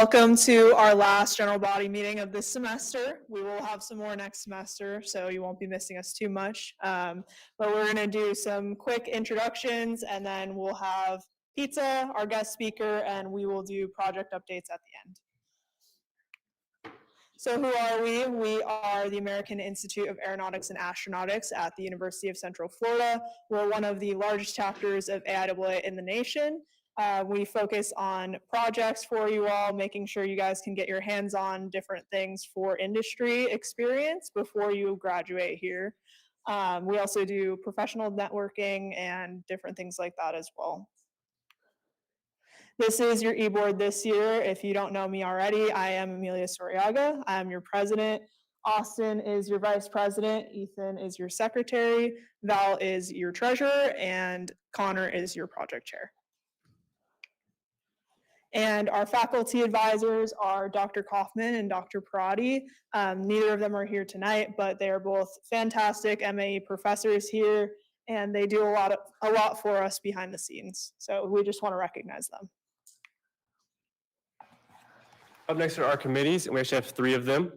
Welcome to our last general body meeting of this semester. We will have some more next semester, so you won't be missing us too much. But we're going to do some quick introductions, and then we'll have pizza, our guest speaker, and we will do project updates at the end. So who are we? We are the American Institute of Aeronautics and Astronautics at the University of Central Florida. We're one of the largest chapters of AIAA in the nation. We focus on projects for you all, making sure you guys can get your hands on different things for industry experience before you graduate here. We also do professional networking and different things like that as well. This is your e-board this year. If you don't know me already, I am Amelia Soriaga. I'm your president. Austin is your vice president. Ethan is your secretary. Val is your treasurer. And Connor is your project chair. And our faculty advisors are Dr. Kaufman and Dr. Parati. Neither of them are here tonight, but they are both fantastic MAE professors here, and they do a lot for us behind the scenes. So we just want to recognize them. Up next are our committees, and we actually have 3 of them.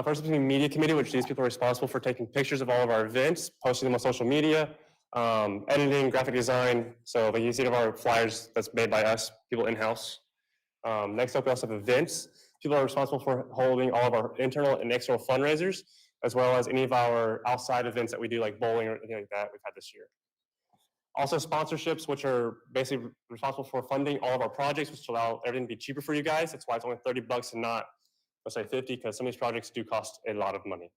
First is the media committee, which these people are responsible for taking pictures of all of our events, posting them on social media, editing, graphic design. So like you see of our flyers that's made by us, people in-house. Next up, we also have events. People are responsible for holding all of our internal and external fundraisers, as well as any of our outside events that we do, like bowling or anything like that we've had this year. Also sponsorships, which are basically responsible for funding all of our projects, which allow everything to be cheaper for you guys. That's why it's only $30 and not, let's say 50, because some of these projects do cost a lot of money.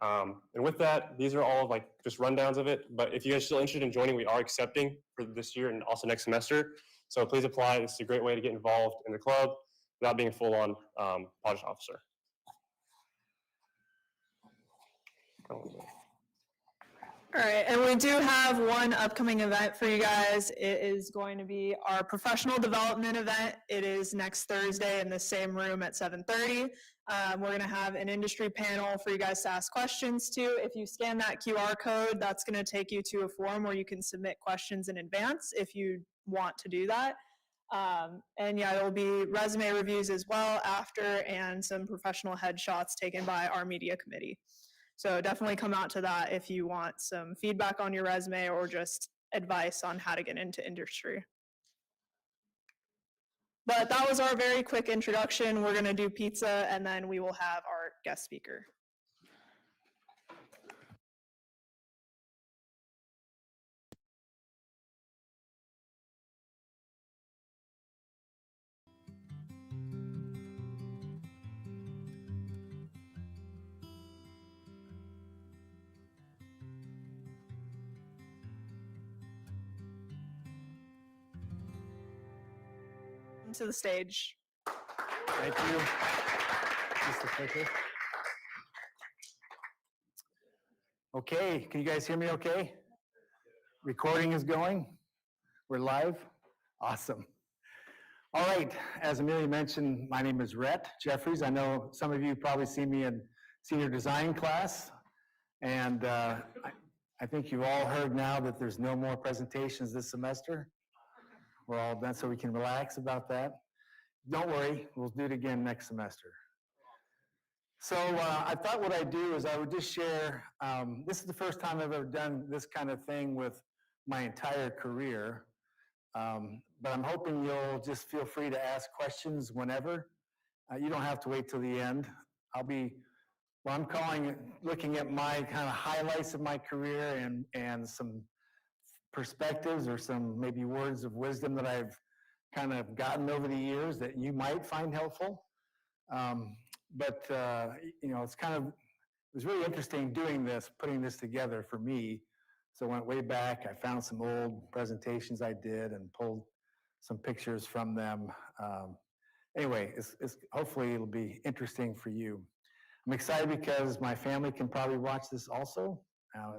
And with that, these are all like just rundowns of it. But if you guys are still interested in joining, we are accepting for this year and also next semester. So please apply. This is a great way to get involved in the club without being a full-on project officer. All right, and we do have one upcoming event for you guys. It is going to be our professional development event. It is next Thursday in the same room at 7:30. We're going to have an industry panel for you guys to ask questions to. If you scan that QR code, that's going to take you to a form where you can submit questions in advance if you want to do that. And yeah, there will be resume reviews as well after, and some professional headshots taken by our media committee. So definitely come out to that if you want some feedback on your resume or just advice on how to get into industry. But that was our very quick introduction. We're going to do pizza, and then we will have our guest speaker. To the stage. Thank you. Just a clicker. Okay, can you guys hear me okay? Recording is going? We're live? Awesome. All right, as Amelia mentioned, my name is Rhett Jeffries. I know some of you probably see me in senior design class, and I think you've all heard now that there's no more presentations this semester. We're all done, so we can relax about that. Don't worry, we'll do it again next semester. So I thought what I'd do is I would just share, this is the first time I've ever done this kind of thing with my entire career, but I'm hoping you'll just feel free to ask questions whenever. You don't have to wait till the end. I'll be, well, I'm calling it, looking at my kind of highlights of my career and some perspectives or some maybe words of wisdom that I've kind of gotten over the years that you might find helpful. But you know, it was really interesting doing this, putting this together for me. So I went way back, I found some old presentations I did and pulled some pictures from them. Anyway, hopefully it'll be interesting for you. I'm excited because my family can probably watch this also,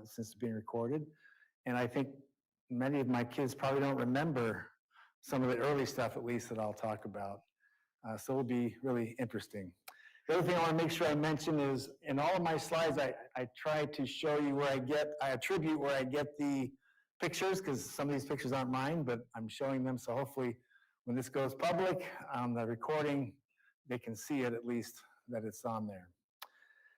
since it's being recorded. And I think many of my kids probably don't remember some of the early stuff, at least, that I'll talk about. So it'll be really interesting. The other thing I want to make sure I mention is in all of my slides, I try to show you where I attribute where I get the pictures because some of these pictures aren't mine, but I'm showing them. So hopefully when this goes public on the recording, they can see it at least that it's on there.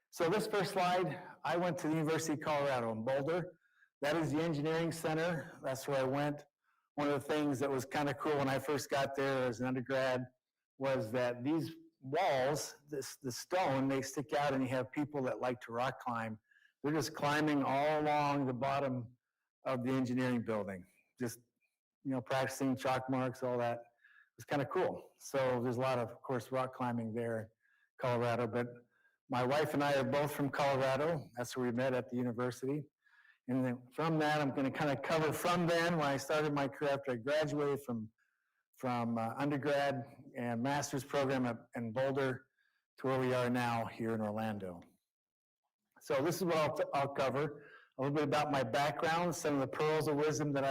So this first slide, I went to the University of Colorado in Boulder. That is the engineering center. That's where I went. One of the things that was kind of cool when I first got there as an undergrad was that these walls, the stone, they stick out and you have people that like to rock climb. They're just climbing all along the bottom of the engineering building, just, practicing chalk marks, all that. It's kind of cool. So there's a lot of course, rock climbing there in Colorado, but my wife and I are both from Colorado. That's where we met at the university. And then from that, I'm going to kind of cover from then when I started my career after I graduated from undergrad and master's program in Boulder to where we are now here in Orlando. So this is what I'll cover. A little bit about my background, some of the pearls of wisdom that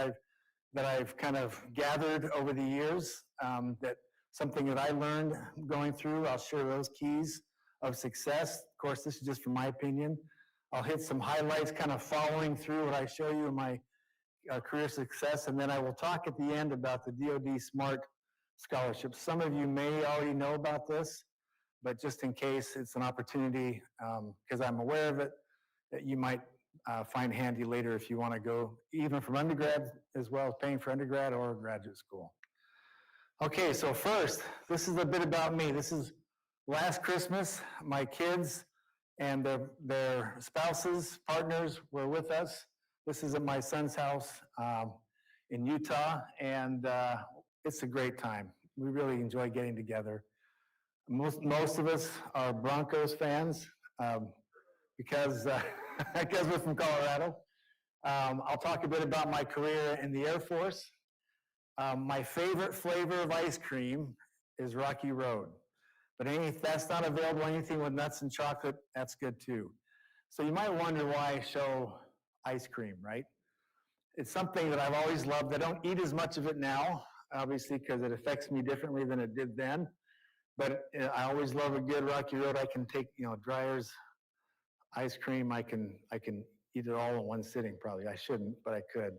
I've kind of gathered over the years, that something that I learned going through. I'll share those keys of success. Of course, this is just from my opinion. I'll hit some highlights kind of following through what I show you in my career success, and then I will talk at the end about the DoD SMART scholarship. Some of you may already know about this, but just in case, it's an opportunity, because I'm aware of it, that you might find handy later if you want to go even from undergrad as well as paying for undergrad or graduate school. Okay, so first, this is a bit about me. This is last Christmas. My kids and their spouses, partners were with us. This is at my son's house in Utah, and it's a great time. We really enjoy getting together. Most of us are Broncos fans because we're from Colorado. I'll talk a bit about my career in the Air Force. My favorite flavor of ice cream is Rocky Road. But if that's not available, anything with nuts and chocolate, that's good too. So you might wonder why I show ice cream, right? It's something that I've always loved. I don't eat as much of it now, obviously, because it affects me differently than it did then. But I always love a good Rocky Road. I can take, Dreyer's ice cream. I can eat it all in one sitting, probably. I shouldn't, but I could.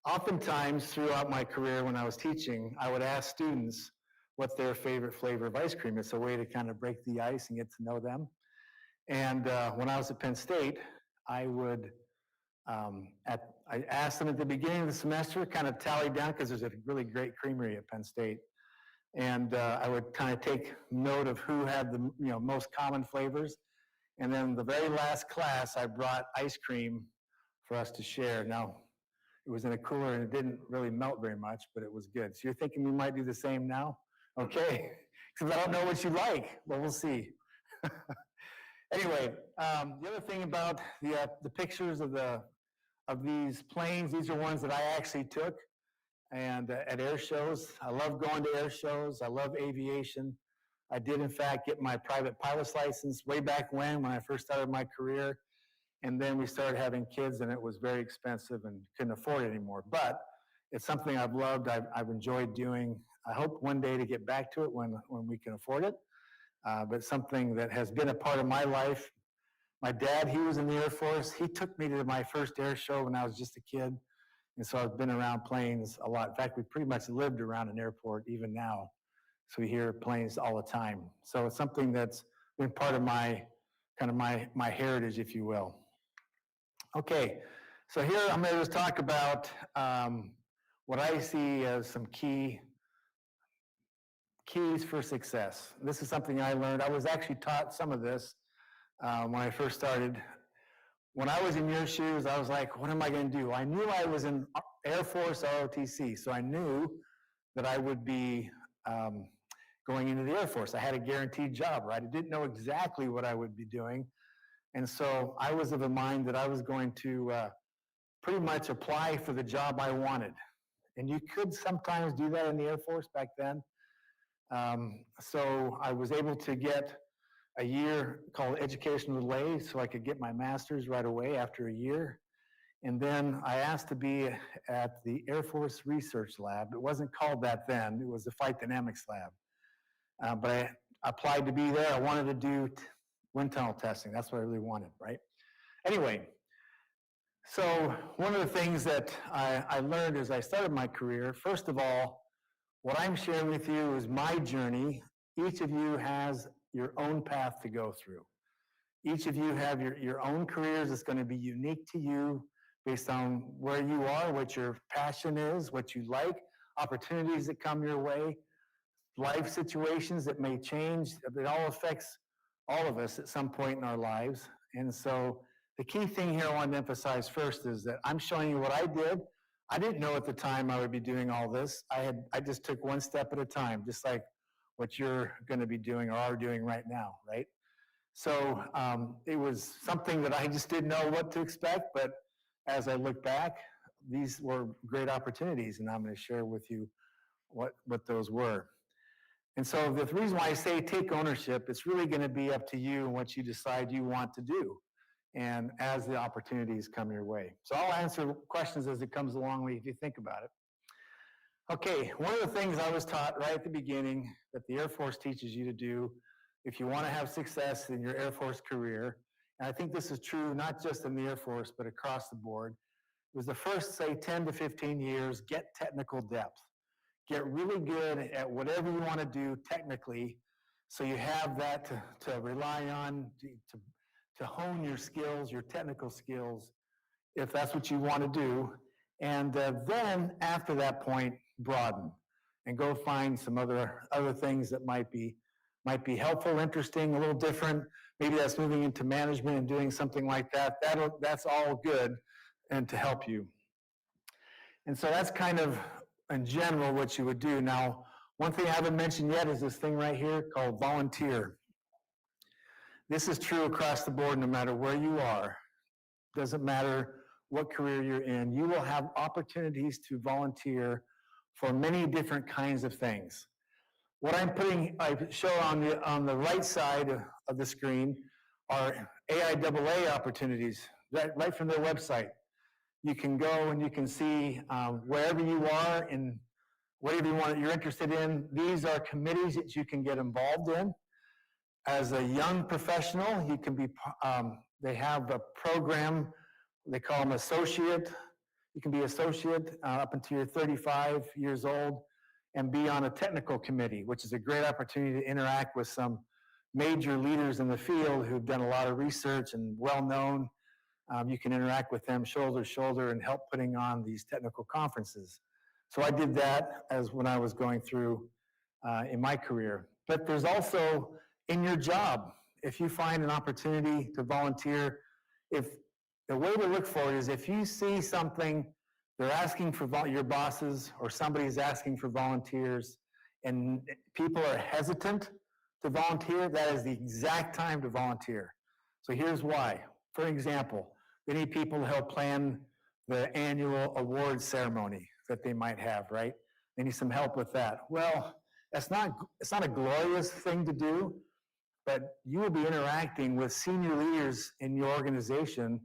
Oftentimes throughout my career when I was teaching, I would ask students what their favorite flavor of ice cream is. It's a way to kind of break the ice and get to know them. And when I was at Penn State, I would, I asked them at the beginning of the semester, kind of tally down, because there's a really great creamery at Penn State. And I would kind of take note of who had the most common flavors. And then the very last class, I brought ice cream for us to share. Now, it was in a cooler and it didn't really melt very much, but it was good. So you're thinking we might do the same now? Okay, because I don't know what you like, but we'll see. Anyway, the other thing about the pictures of these planes, these are ones that I actually took and at air shows. I love going to air shows. I love aviation. I did, in fact, get my private pilot's license way back when I first started my career. And then we started having kids, and it was very expensive and couldn't afford it anymore. But it's something I've loved, I've enjoyed doing. I hope one day to get back to it when we can afford it. But something that has been a part of my life. My dad, he was in the Air Force. He took me to my first air show when I was just a kid. And so I've been around planes a lot. In fact, we pretty much lived around an airport even now. So we hear planes all the time. So it's something that's been part of my heritage, if you will. Okay, so here I'm going to just talk about what I see as some keys for success. This is something I learned. I was actually taught some of this when I first started. When I was in your shoes, I was like, what am I going to do? I knew I was in Air Force ROTC, so I knew that I would be going into the Air Force. I had a guaranteed job, right? I didn't know exactly what I would be doing. And so I was of a mind that I was going to pretty much apply for the job I wanted. And you could sometimes do that in the Air Force back then. So I was able to get a year called educational delay so I could get my master's right away after a year. And then I asked to be at the Air Force Research Lab. It wasn't called that then. It was the Flight Dynamics Lab. But I applied to be there. I wanted to do wind tunnel testing. That's what I really wanted, right? Anyway, So one of the things that I learned as I started my career, first of all, what I'm sharing with you is my journey. Each of you has your own path to go through. Each of you have your own careers. It's going to be unique to you based on where you are, what your passion is, what you like, opportunities that come your way, life situations that may change. It all affects all of us at some point in our lives. And so the key thing here I want to emphasize first is that I'm showing you what I did. I didn't know at the time I would be doing all this. I just took one step at a time, just like what you're going to be doing or are doing right now, right? So it was something that I just didn't know what to expect, but as I look back, these were great opportunities, and I'm going to share with you what those were. And so the reason why I say take ownership, it's really going to be up to you and what you decide you want to do, and as the opportunities come your way. So I'll answer questions as it comes along if you think about it. Okay, one of the things I was taught right at the beginning that the Air Force teaches you to do if you want to have success in your Air Force career, and I think this is true not just in the Air Force, but across the board, was the first, say, 10 to 15 years, get technical depth. Get really good at whatever you want to do technically, so you have that to rely on to hone your skills, your technical skills, if that's what you want to do. And then after that point, broaden and go find some other things that might be helpful, interesting, a little different. Maybe that's moving into management and doing something like that. That's all good and to help you. And so that's kind of, in general, what you would do. Now, one thing I haven't mentioned yet is this thing right here called volunteer. This is true across the board, no matter where you are. Doesn't matter what career you're in. You will have opportunities to volunteer for many different kinds of things. What I show on the right side of the screen are AIAA opportunities, right from their website. You can go and you can see wherever you are and whatever you're interested in. These are committees that you can get involved in. As a young professional, you can be. They have a program. They call them associate. You can be associate up until you're 35 years old and be on a technical committee, which is a great opportunity to interact with some major leaders in the field who've done a lot of research and well-known. You can interact with them shoulder to shoulder and help putting on these technical conferences. So I did that as when I was going through in my career. But there's also in your job, if you find an opportunity to volunteer, if the way to look for it is if you see something, they're asking for your bosses or somebody's asking for volunteers and people are hesitant to volunteer, that is the exact time to volunteer. So here's why. For example, they need people to help plan the annual awards ceremony that they might have, right? They need some help with that. Well, it's not a glorious thing to do, but you will be interacting with senior leaders in your organization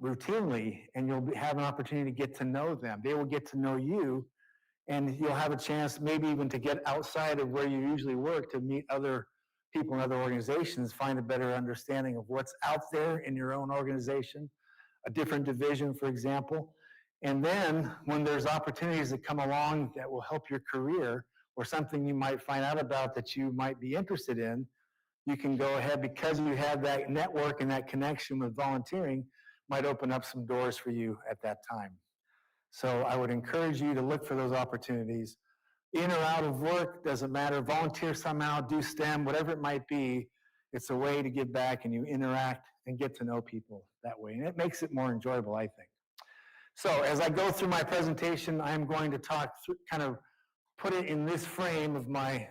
routinely, and you'll have an opportunity to get to know them. They will get to know you, and you'll have a chance maybe even to get outside of where you usually work to meet other people in other organizations, find a better understanding of what's out there in your own organization, a different division, for example. And then when there's opportunities that come along that will help your career or something you might find out about that you might be interested in, you can go ahead because you have that network and that connection with volunteering might open up some doors for you at that time. So I would encourage you to look for those opportunities. In or out of work, doesn't matter. Volunteer somehow, do STEM, whatever it might be. It's a way to give back and you interact and get to know people that way. And it makes it more enjoyable, I think. So as I go through my presentation, I'm going to talk through, kind of put it in this frame of my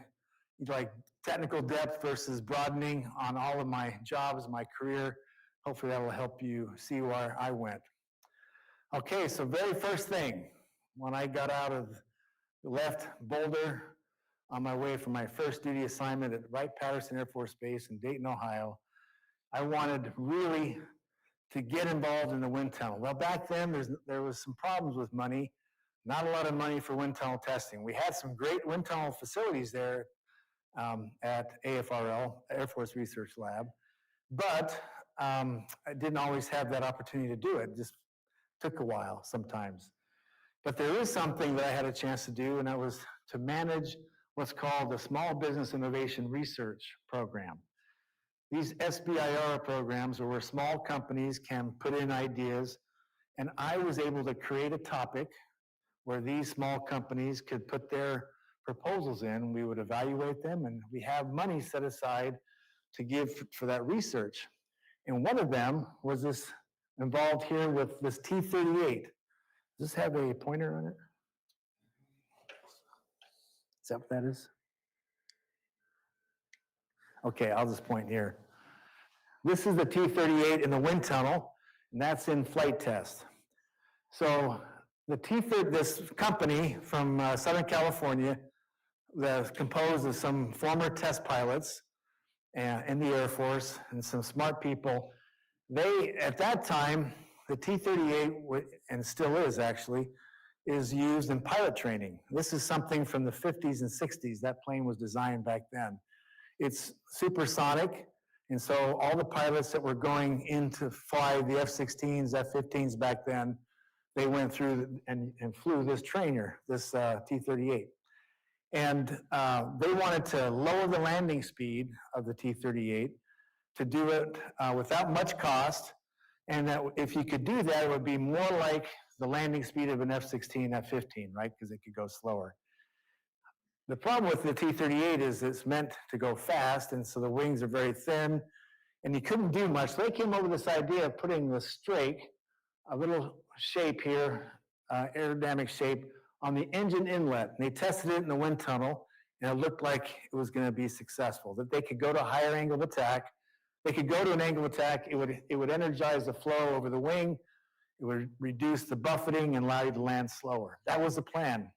technical depth versus broadening on all of my jobs, my career. Hopefully that will help you see where I went. Okay, so very first thing, when I got out of left Boulder on my way from my first duty assignment at Wright-Patterson Air Force Base in Dayton, Ohio, I wanted really to get involved in the wind tunnel. Well, back then there was some problems with money, not a lot of money for wind tunnel testing. We had some great wind tunnel facilities there at AFRL, Air Force Research Lab, but I didn't always have that opportunity to do it. It just took a while sometimes. But there is something that I had a chance to do, and that was to manage what's called the Small Business Innovation Research Program. These SBIR programs are where small companies can put in ideas, and I was able to create a topic where these small companies could put their proposals in. We would evaluate them, and we have money set aside to give for that research. And one of them was this involved here with this T38. Does this have a pointer on it? Is that what that is? Okay, I'll just point here. This is the T38 in the wind tunnel, and that's in flight test. So this company from Southern California that's composed of some former test pilots in the Air Force and some smart people, they, at that time, the T-38, and still is actually, is used in pilot training. This is something from the 50s and 60s. That plane was designed back then. It's supersonic, and so all the pilots that were going in to fly the F-16s, F-15s back then, they went through and flew this trainer, this T-38. And they wanted to lower the landing speed of the T-38 to do it without much cost, and that if you could do that, it would be more like the landing speed of an F-16, F-15, right? Because it could go slower. The problem with the T-38 is it's meant to go fast, and so the wings are very thin, and you couldn't do much. So they came up with this idea of putting the strake, a little shape here, aerodynamic shape, on the engine inlet. And they tested it in the wind tunnel, and it looked like it was going to be successful, that they could go to a higher angle of attack. They could go to an angle of attack. It would energize the flow over the wing. It would reduce the buffeting and allow you to land slower. That was the plan.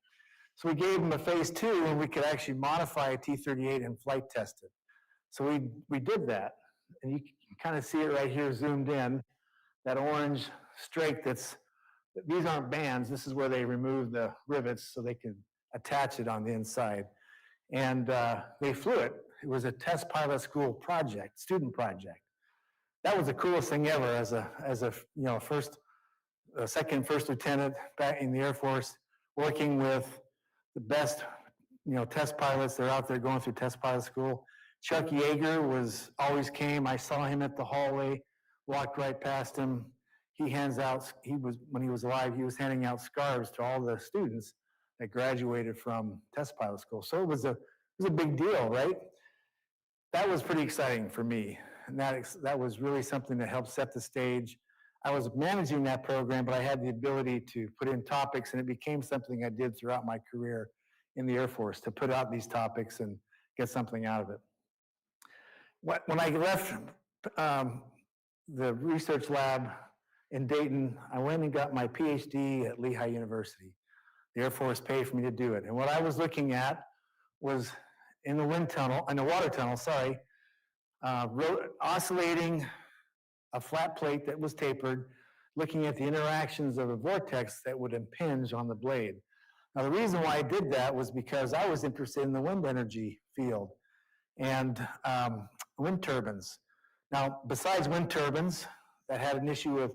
So we gave them a phase 2, and we could actually modify a T-38 and flight test it. So we did that. And you can kind of see it right here zoomed in, that orange strake these aren't bands. This is where they remove the rivets so they can attach it on the inside. And they flew it. It was a test pilot school project, student project. That was the coolest thing ever as a second first lieutenant back in the Air Force, working with the best test pilots. They're out there going through test pilot school. Chuck Yeager always came. I saw him at the hallway, walked right past him. When he was alive, he was handing out scarves to all the students that graduated from test pilot school. So it was a big deal, right? That was pretty exciting for me. And that was really something that helped set the stage. I was managing that program, but I had the ability to put in topics, and it became something I did throughout my career in the Air Force, to put out these topics and get something out of it. When I left the research lab in Dayton, I went and got my PhD at Lehigh University. The Air Force paid for me to do it. And what I was looking at was in the water tunnel, oscillating a flat plate that was tapered, looking at the interactions of a vortex that would impinge on the blade. Now, the reason why I did that was because I was interested in the wind energy field and wind turbines. Now, besides wind turbines that had an issue with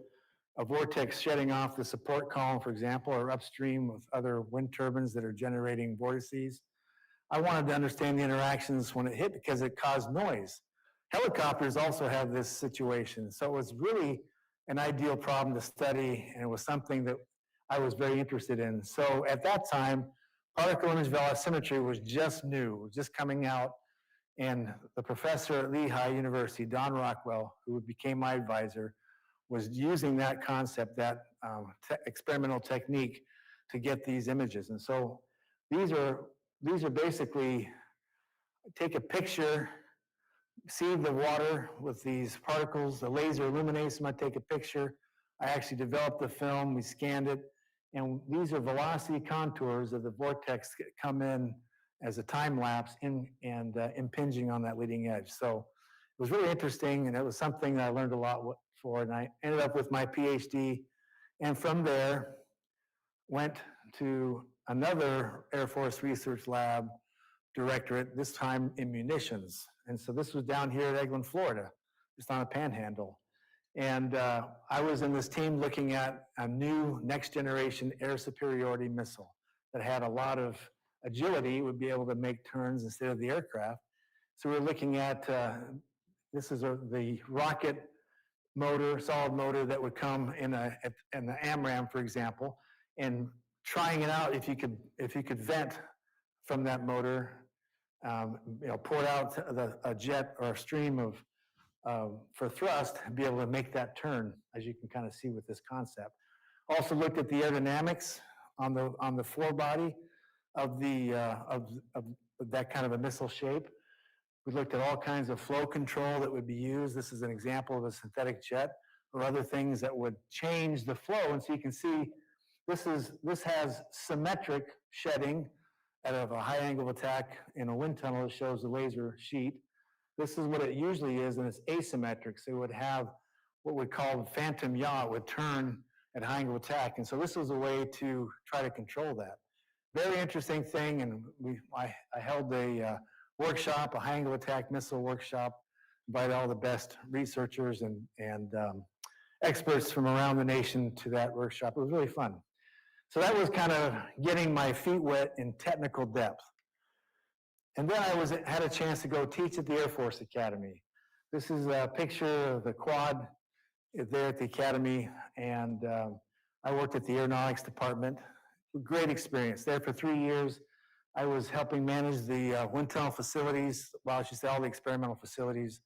a vortex shedding off the support column, for example, or upstream with other wind turbines that are generating vortices, I wanted to understand the interactions when it hit because it caused noise. Helicopters also have this situation, so it was really an ideal problem to study, and it was something that I was very interested in. So at that time, particle image velocimetry was just new, just coming out, and the professor at Lehigh University, Don Rockwell, who became my advisor, was using that concept, that experimental technique, to get these images. And so these are basically, take a picture, see the water with these particles, the laser illuminates them, I take a picture. I actually developed the film, we scanned it, and these are velocity contours of the vortex that come in as a time lapse and impinging on that leading edge. So it was really interesting, and it was something that I learned a lot for, and I ended up with my PhD, and from there went to another Air Force Research Lab directorate, this time in munitions. And so this was down here at Eglin, Florida, just on a panhandle. And I was in this team looking at a new next generation air superiority missile that had a lot of agility, would be able to make turns instead of the aircraft. So we're looking at, this is the rocket motor, solid motor that would come in the AMRAAM, for example, and trying it out if you could vent from that motor, pour out a jet or a stream of for thrust, be able to make that turn, as you can kind of see with this concept. Also looked at the aerodynamics on the forebody of that kind of a missile shape. We looked at all kinds of flow control that would be used. This is an example of a synthetic jet or other things that would change the flow. And so you can see this has symmetric shedding out of a high angle of attack in a wind tunnel. It shows the laser sheet. This is what it usually is, and it's asymmetric. So it would have what we call phantom yaw. It would turn at high angle of attack. And so this was a way to try to control that. Very interesting thing, and I held a workshop, a high angle attack missile workshop, invited all the best researchers and experts from around the nation to that workshop. It was really fun. So that was kind of getting my feet wet in technical depth. And then I had a chance to go teach at the Air Force Academy. This is a picture of the quad there at the Academy, and I worked at the Aeronautics Department. Great experience. There for 3 years, I was helping manage the wind tunnel facilities, well, I should say all the experimental facilities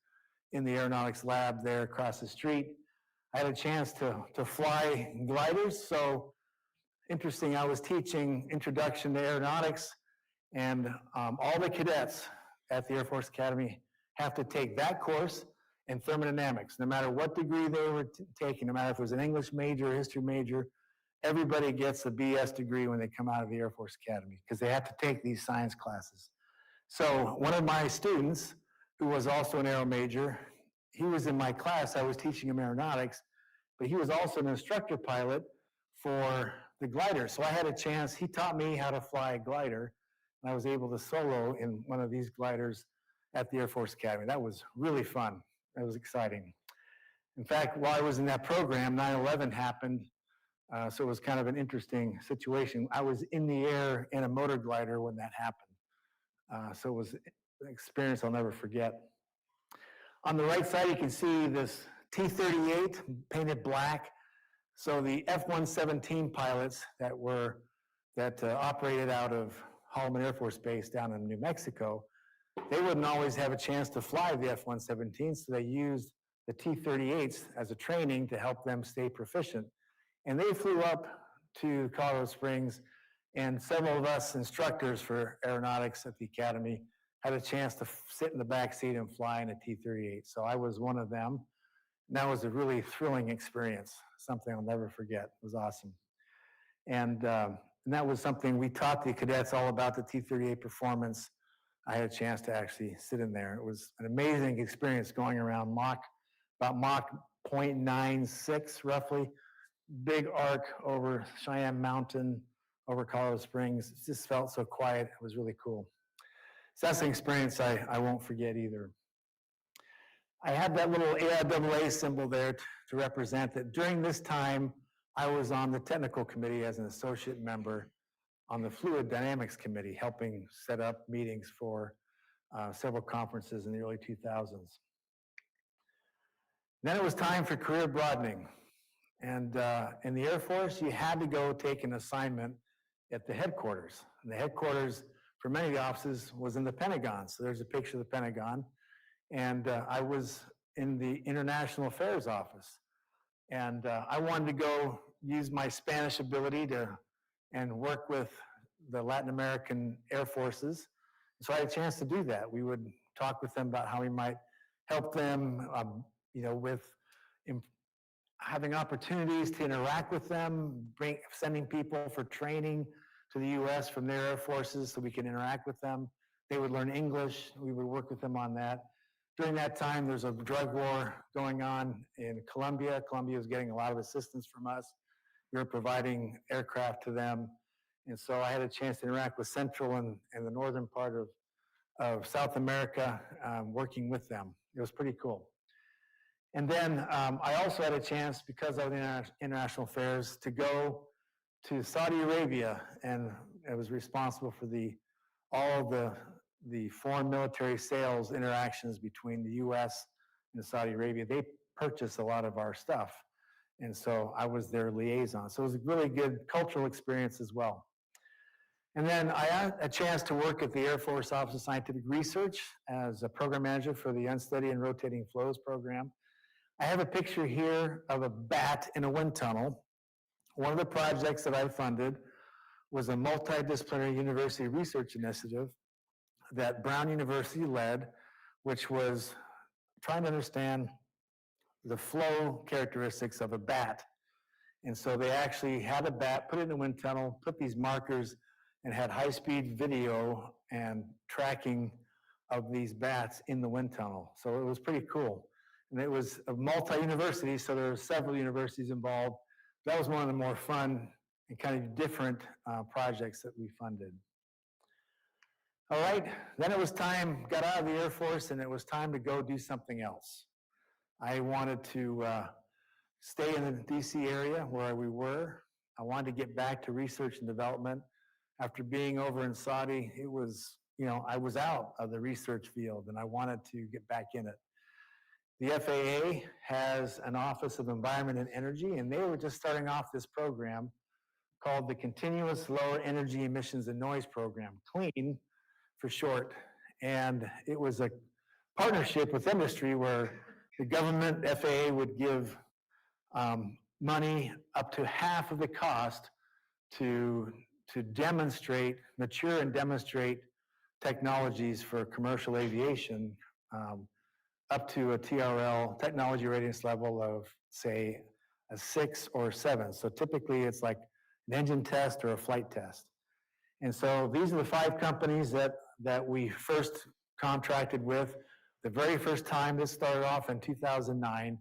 in the aeronautics lab there across the street. I had a chance to fly gliders, so interesting, I was teaching Introduction to Aeronautics, and all the cadets at the Air Force Academy have to take that course and thermodynamics, no matter what degree they were taking, no matter if it was an English major or history major. Everybody gets a BS degree when they come out of the Air Force Academy because they have to take these science classes. So one of my students, who was also an aero major, he was in my class. I was teaching him aeronautics, but he was also an instructor pilot for the glider. So I had a chance. He taught me how to fly a glider, and I was able to solo in one of these gliders at the Air Force Academy. That was really fun. That was exciting. In fact, while I was in that program, 9/11 happened. So it was kind of an interesting situation. I was in the air in a motor glider when that happened. So it was an experience I'll never forget. On the right side, you can see this T-38 painted black. So the F-117 pilots that operated out of Holloman Air Force Base down in New Mexico, they wouldn't always have a chance to fly the F-117, so they used the T-38s as a training to help them stay proficient. And they flew up to Colorado Springs, and several of us instructors for aeronautics at the Academy had a chance to sit in the back seat and fly in a T-38. So I was one of them. And that was a really thrilling experience, something I'll never forget. It was awesome. And that was something we taught the cadets all about, the T-38 performance. I had a chance to actually sit in there. It was an amazing experience going around about Mach 0.96 roughly. Big arc over Cheyenne Mountain, over Colorado Springs. It just felt so quiet. It was really cool. So that's an experience I won't forget either. I had that little AIAA symbol there to represent that during this time, I was on the technical committee as an associate member on the Fluid Dynamics Committee, helping set up meetings for several conferences in the early 2000s. Then it was time for career broadening. And in the Air Force, you had to go take an assignment at the headquarters. And the headquarters for many of the offices was in the Pentagon. So there's a picture of the Pentagon. And I was in the International Affairs office. And I wanted to go use my Spanish ability and work with the Latin American Air Forces. So I had a chance to do that. We would talk with them about how we might help them, with having opportunities to interact with them, sending people for training to the U.S. from their air forces so we can interact with them. They would learn English. We would work with them on that. During that time, there's a drug war going on in Colombia. Colombia was getting a lot of assistance from us. We were providing aircraft to them. And so I had a chance to interact with Central and the northern part of South America, working with them. It was pretty cool. And then I also had a chance, because of the international affairs, to go to Saudi Arabia, and I was responsible for all of the foreign military sales interactions between the U.S. and Saudi Arabia. They purchase a lot of our stuff, and so I was their liaison. So it was a really good cultural experience as well. And then I had a chance to work at the Air Force Office of Scientific Research as a program manager for the Unsteady and Rotating Flows program. I have a picture here of a bat in a wind tunnel. One of the projects that I funded was a multidisciplinary university research initiative that Brown University led, which was trying to understand the flow characteristics of a bat. And so they actually had a bat, put it in a wind tunnel, put these markers, and had high-speed video and tracking of these bats in the wind tunnel. So it was pretty cool. And it was a multi-university, so there were several universities involved. That was one of the more fun and kind of different projects that we funded. All right, then it was time, got out of the Air Force, and it was time to go do something else. I wanted to stay in the DC area where we were. I wanted to get back to research and development. After being over in Saudi, it was, I was out of the research field and I wanted to get back in it. The FAA has an Office of Environment and Energy, and they were just starting off this program called the Continuous Lower Energy Emissions and Noise Program, CLEAN for short. And it was a partnership with industry where the government, FAA, would give money up to half of the cost to demonstrate, mature and demonstrate technologies for commercial aviation up to a TRL, technology readiness level of, say, a 6 or 7. So typically it's like an engine test or a flight test. And so these are the 5 companies that we first contracted with. The very first time, this started off in 2009,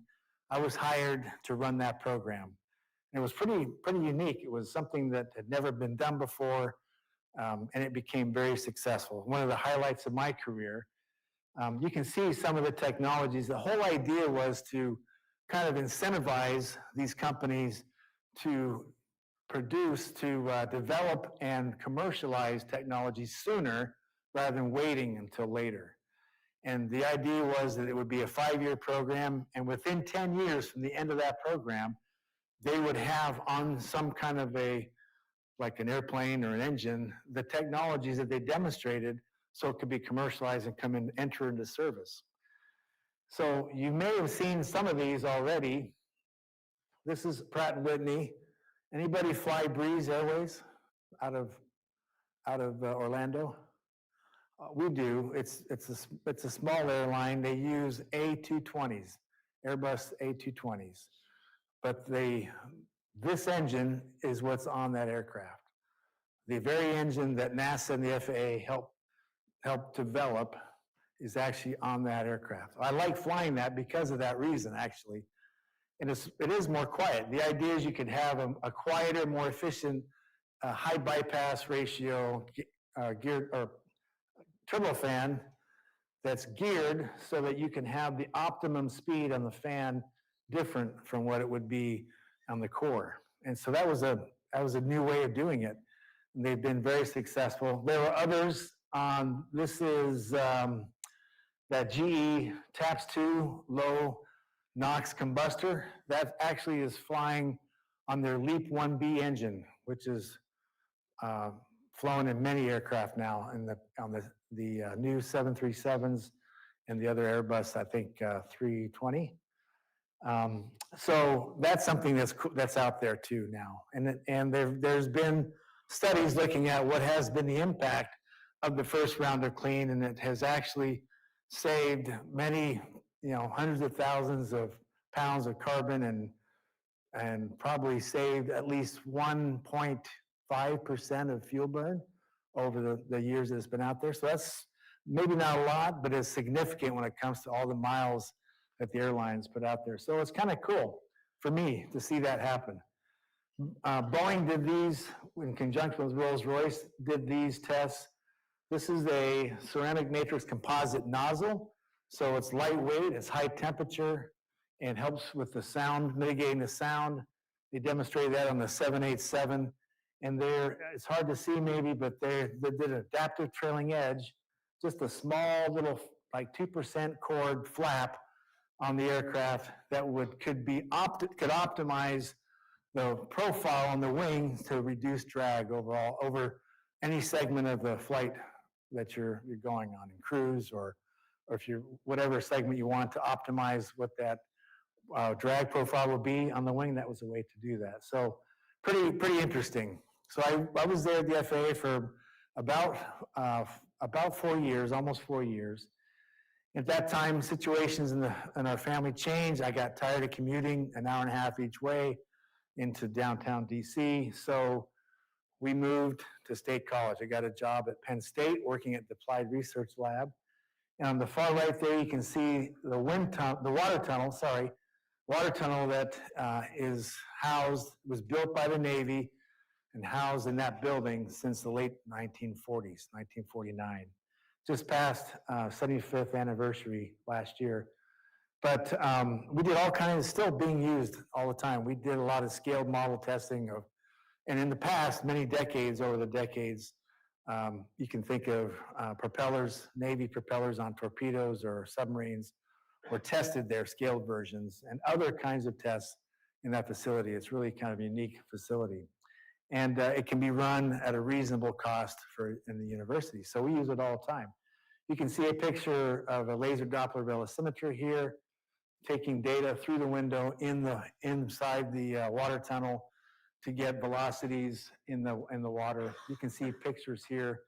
I was hired to run that program. And it was pretty unique. It was something that had never been done before, and it became very successful. One of the highlights of my career. You can see some of the technologies. The whole idea was to kind of incentivize these companies to produce, to develop and commercialize technologies sooner rather than waiting until later. And the idea was that it would be a 5-year program, and within 10 years from the end of that program, they would have on some kind of like an airplane or an engine, the technologies that they demonstrated so it could be commercialized and enter into service. So you may have seen some of these already. This is Pratt & Whitney. Anybody fly Breeze Airways out of Orlando? We do. It's a small airline. They use A220s, Airbus A220s. But this engine is what's on that aircraft. The very engine that NASA and the FAA helped develop is actually on that aircraft. I like flying that because of that reason, actually. And it is more quiet. The idea is you could have a quieter, more efficient, high bypass ratio geared or turbofan that's geared so that you can have the optimum speed on the fan different from what it would be on the core. And so that was a new way of doing it. And they've been very successful. There were others. This is that GE TAPS 2 low NOx combustor. That actually is flying on their LEAP 1B engine, which is flown in many aircraft now on the new 737s and the other Airbus, I think 320. So that's something that's out there too now. And there's been studies looking at what has been the impact of the first round of clean, and it has actually saved many, hundreds of thousands of pounds of carbon and probably saved at least 1.5% of fuel burn over the years that it's been out there. So that's maybe not a lot, but it's significant when it comes to all the miles that the airlines put out there. So it's kind of cool for me to see that happen. Boeing did these in conjunction with Rolls-Royce, did these tests. This is a ceramic matrix composite nozzle. So it's lightweight, it's high temperature, and helps with the sound, mitigating the sound. They demonstrated that on the 787. And it's hard to see maybe, but they did an adaptive trailing edge, just a small little, like 2% chord flap on the aircraft that could optimize the profile on the wing to reduce drag overall over any segment of the flight that you're going on in cruise or if you're whatever segment you want to optimize what that drag profile will be on the wing. That was a way to do that. So pretty interesting. So I was there at the FAA for about 4 years, almost 4 years. At that time, situations in our family changed. I got tired of commuting an hour and a half each way into downtown DC. So we moved to State College. I got a job at Penn State working at the Applied Research Lab. And on the far right there, you can see the water tunnel that was built by the Navy and housed in that building since the late 1940s, 1949. Just passed 75th anniversary last year. But we did all kinds, still being used all the time. We did a lot of scaled model testing and in the past, many decades, over the decades, you can think of propellers, Navy propellers on torpedoes or submarines were tested there, scaled versions, and other kinds of tests in that facility. It's really kind of a unique facility. And it can be run at a reasonable cost in the university. So we use it all the time. You can see a picture of a laser Doppler velocimeter here, taking data through the window inside the water tunnel to get velocities in the water. You can see pictures here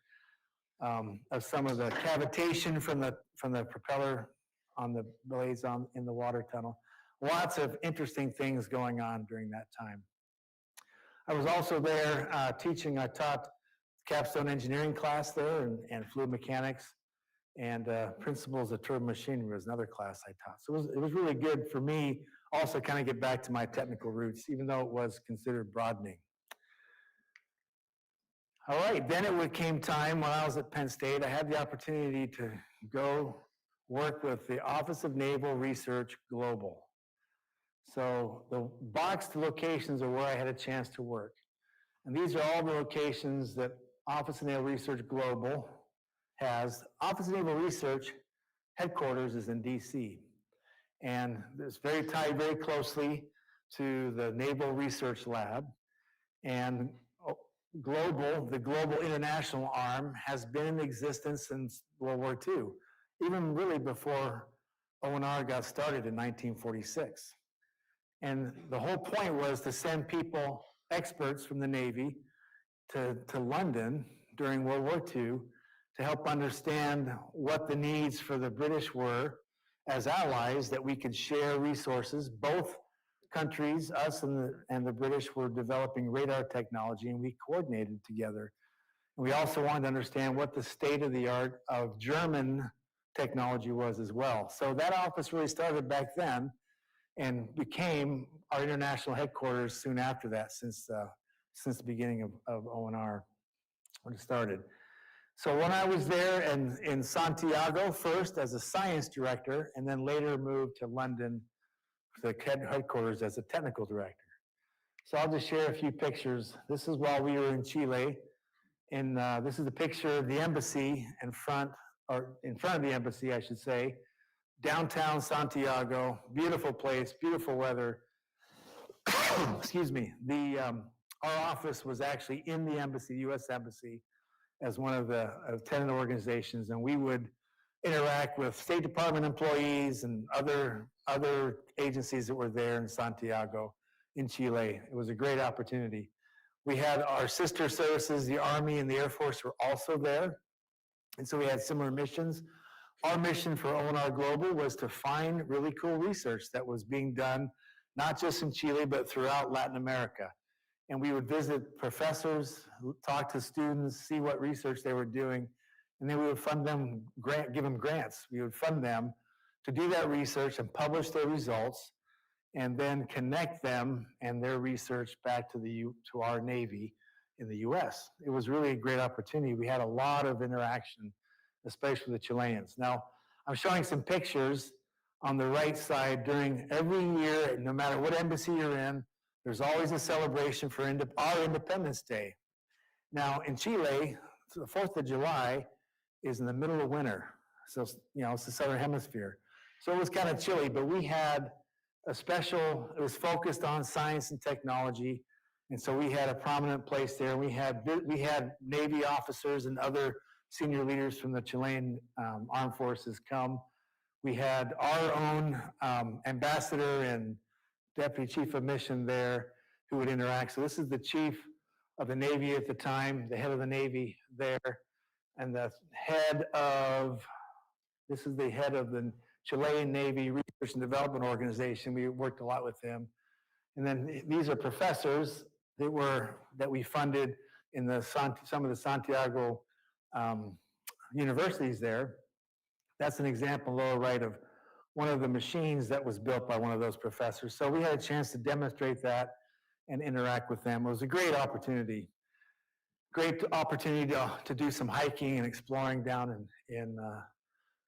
of some of the cavitation from the propeller on the blades in the water tunnel. Lots of interesting things going on during that time. I was also there teaching. I taught capstone engineering class there and fluid mechanics, and principles of turbo machinery was another class I taught. So it was really good for me also kind of get back to my technical roots, even though it was considered broadening. All right, then it came time when I was at Penn State, I had the opportunity to go work with the Office of Naval Research Global. So the boxed locations are where I had a chance to work. And these are all the locations that Office of Naval Research Global has. Office of Naval Research headquarters is in DC. And it's tied very closely to the Naval Research Lab. And the Global International Arm has been in existence since World War II, even really before ONR got started in 1946. And the whole point was to send people, experts from the Navy, to London during World War II to help understand what the needs for the British were as allies, that we could share resources. Both countries, us and the British, were developing radar technology, and we coordinated together. And we also wanted to understand what the state of the art of German technology was as well. So that office really started back then and became our international headquarters soon after that, since the beginning of ONR when it started. So when I was there in Santiago first as a science director, and then later moved to London to the headquarters as a technical director. So I'll just share a few pictures. This is while we were in Chile, and this is a picture of the embassy in front of the embassy, I should say. Downtown Santiago, beautiful place, beautiful weather. Excuse me. Our office was actually in the embassy, U.S. Embassy, as one of the tenant organizations, and we would interact with State Department employees and other agencies that were there in Santiago, in Chile. It was a great opportunity. We had our sister services, the Army and the Air Force were also there, and so we had similar missions. Our mission for ONR Global was to find really cool research that was being done, not just in Chile, but throughout Latin America. And we would visit professors, talk to students, see what research they were doing, and then we would fund them, give them grants. We would fund them to do that research and publish their results, and then connect them and their research back to our Navy in the U.S. It was really a great opportunity. We had a lot of interaction, especially with the Chileans. Now, I'm showing some pictures on the right side, during every year, no matter what embassy you're in, there's always a celebration for our Independence Day. Now, in Chile, the 4th of July is in the middle of winter. So, it's the Southern Hemisphere. So it was kind of chilly, but we had a special, it was focused on science and technology. And so we had a prominent place there. We had Navy officers and other senior leaders from the Chilean armed forces come. We had our own ambassador and deputy chief of mission there who would interact. So this is the chief of the Navy at the time, the head of the Navy there, and this is the head of the Chilean Navy Research and Development Organization. We worked a lot with him. And then these are professors that we funded in some of the Santiago universities there. That's an example lower right of one of the machines that was built by one of those professors. So we had a chance to demonstrate that and interact with them. It was a great opportunity to do some hiking and exploring down in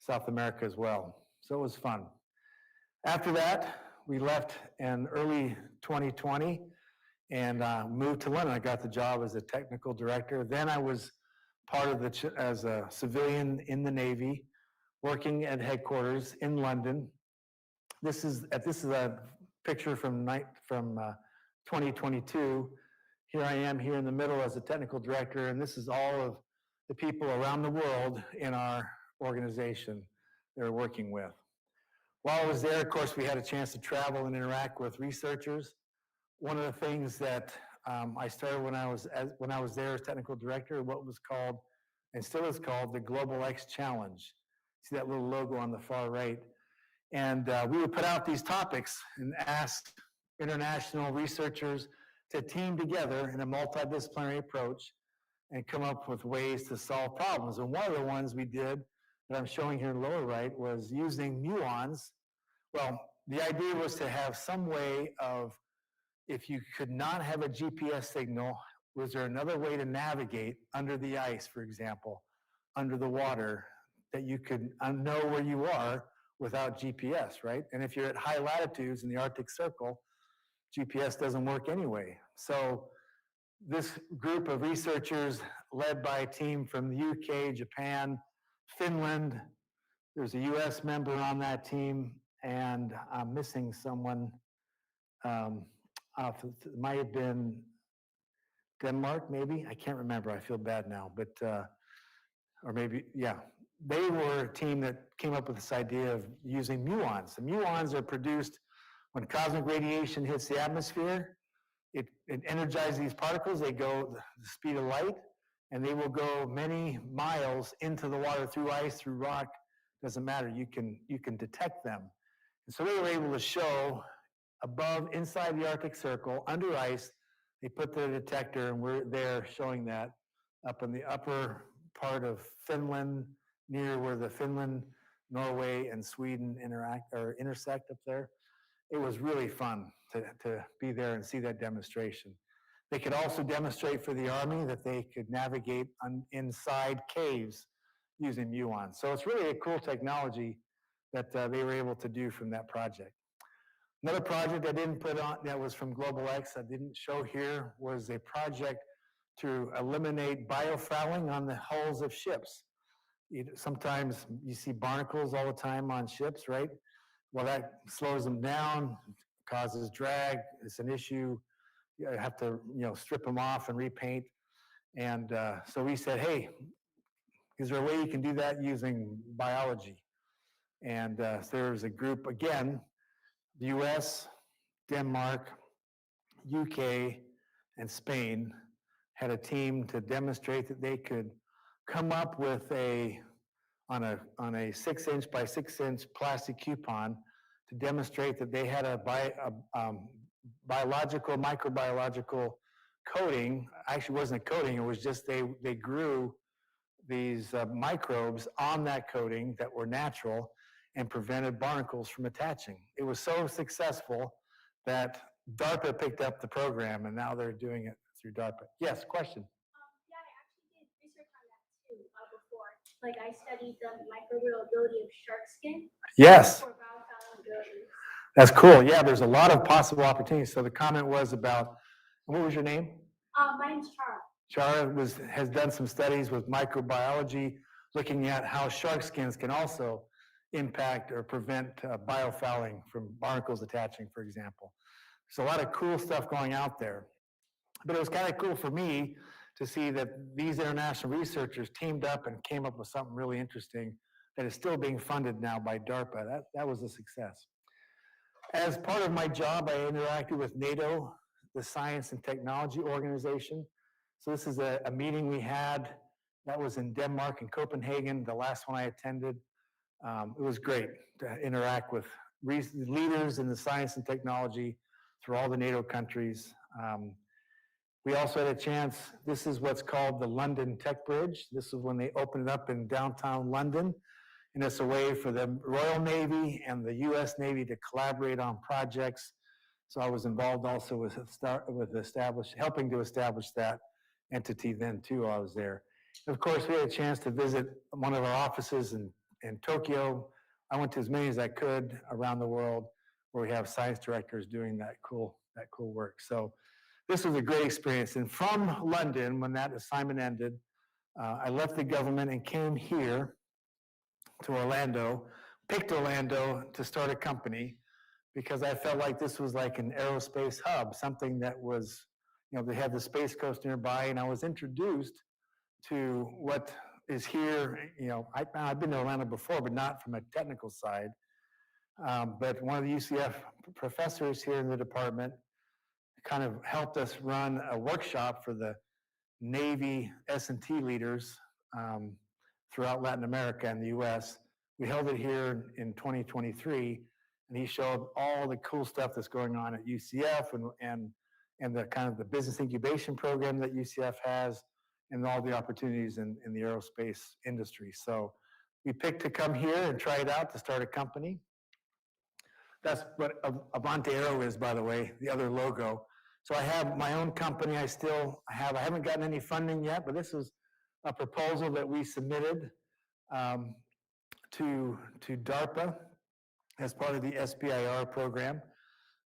South America as well. So it was fun. After that, we left in early 2020 and moved to London. I got the job as a technical director. Then I was part of as a civilian in the Navy, working at headquarters in London. This is a picture from 2022. Here I am here in the middle as a technical director, and this is all of the people around the world in our organization they're working with. While I was there, of course, we had a chance to travel and interact with researchers. One of the things that I started when I was there as technical director, what was called, and still is called, the Global X Challenge. See that little logo on the far right? And we would put out these topics and ask international researchers to team together in a multidisciplinary approach and come up with ways to solve problems. And one of the ones we did that I'm showing here in the lower right was using muons. Well, the idea was to have some way of, if you could not have a GPS signal, was there another way to navigate under the ice, for example, under the water, that you could know where you are without GPS, right? And if you're at high latitudes in the Arctic Circle, GPS doesn't work anyway. So this group of researchers led by a team from the UK, Japan, Finland, there's a US member on that team, and I'm missing someone. It might have been Denmark, maybe? I can't remember. I feel bad now, but, or maybe, yeah. They were a team that came up with this idea of using muons. The muons are produced when cosmic radiation hits the atmosphere. It energizes these particles. They go the speed of light, and they will go many miles into the water through ice, through rock. Doesn't matter. You can detect them. And so they were able to show inside the Arctic Circle, under ice, they put the detector, and we're there showing that up in the upper part of Finland, near where the Finland, Norway, and Sweden intersect up there. It was really fun to be there and see that demonstration. They could also demonstrate for the Army that they could navigate inside caves using muons. So it's really a cool technology that they were able to do from that project. Another project I didn't put on, that was from Global X, I didn't show here, was a project to eliminate biofouling on the hulls of ships. Sometimes you see barnacles all the time on ships, right? Well, that slows them down, causes drag. It's an issue. You have to, strip them off and repaint. And so we said, hey, is there a way you can do that using biology? And so there's a group, again, the US, Denmark, UK, and Spain had a team to demonstrate that they could come up with on a 6-inch by 6-inch plastic coupon to demonstrate that they had a microbiological coating. Actually, it wasn't a coating, it was just they grew these microbes on that coating that were natural and prevented barnacles from attaching. It was so successful that DARPA picked up the program, and now they're doing it through DARPA. Yes, question? Yeah, I actually did research on that too before. Like I studied the microbial ability of shark skin. Yes. For biofouling That's cool. Yeah, there's a lot of possible opportunities. So the comment was about, what was your name? My name's Chara. Chara has done some studies with microbiology, looking at how shark skins can also impact or prevent biofouling from barnacles attaching, for example. There's a lot of cool stuff going out there. But it was kind of cool for me to see that these international researchers teamed up and came up with something really interesting that is still being funded now by DARPA. That was a success. As part of my job, I interacted with NATO, the Science and Technology Organization. So this is a meeting we had that was in Denmark and Copenhagen, the last one I attended. It was great to interact with leaders in the science and technology through all the NATO countries. We also had a chance, this is what's called the London Tech Bridge. This is when they opened it up in downtown London. And it's a way for the Royal Navy and the US Navy to collaborate on projects. So I was involved also with helping to establish that entity then too while I was there. And of course, we had a chance to visit one of our offices in Tokyo. I went to as many as I could around the world where we have science directors doing that cool work. So this was a great experience. And from London, when that assignment ended, I left the government and came here to Orlando, picked Orlando to start a company because I felt like this was like an aerospace hub, something that was, they had the Space Coast nearby, and I was introduced to what is here. I've been to Orlando before, but not from a technical side. But one of the UCF professors here in the department kind of helped us run a workshop for the Navy S&T leaders throughout Latin America and the US. We held it here in 2023, and he showed all the cool stuff that's going on at UCF and the kind of the business incubation program that UCF has and all the opportunities in the aerospace industry. So we picked to come here and try it out to start a company. That's what Avante Aero is, by the way, the other logo. So I have my own company. I haven't gotten any funding yet, but this is a proposal that we submitted to DARPA as part of the SBIR program.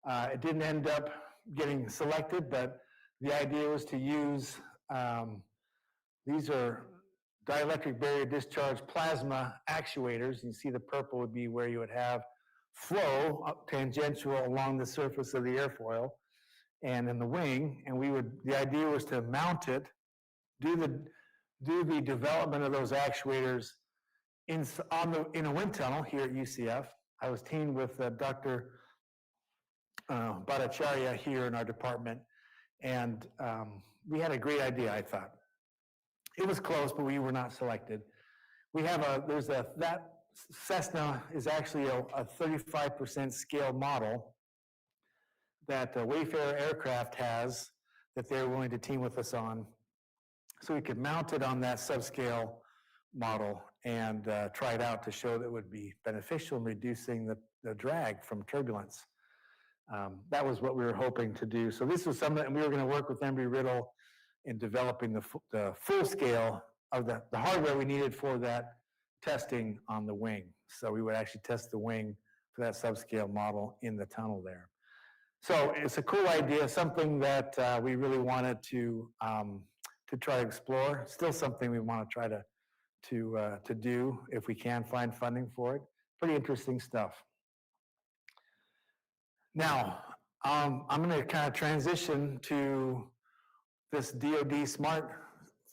It didn't end up getting selected, but the idea was to use, these are dielectric barrier discharge plasma actuators. You see the purple would be where you would have flow tangential along the surface of the airfoil and in the wing, and the idea was to mount it, do the development of those actuators in a wind tunnel here at UCF. I was teamed with Dr. Bhattacharya here in our department, and we had a great idea, I thought. It was close, but we were not selected. That Cessna is actually a 35% scale model that Wayfarer Aircraft has that they're willing to team with us on. So we could mount it on that subscale model and try it out to show that it would be beneficial in reducing the drag from turbulence. That was what we were hoping to do. So this was something that we were going to work with Embry-Riddle in developing the full scale of the hardware we needed for that testing on the wing. So we would actually test the wing for that subscale model in the tunnel there. So it's a cool idea, something that we really wanted to try to explore. Still something we want to try to do if we can find funding for it. Pretty interesting stuff. Now, I'm going to kind of transition to this DoD Smart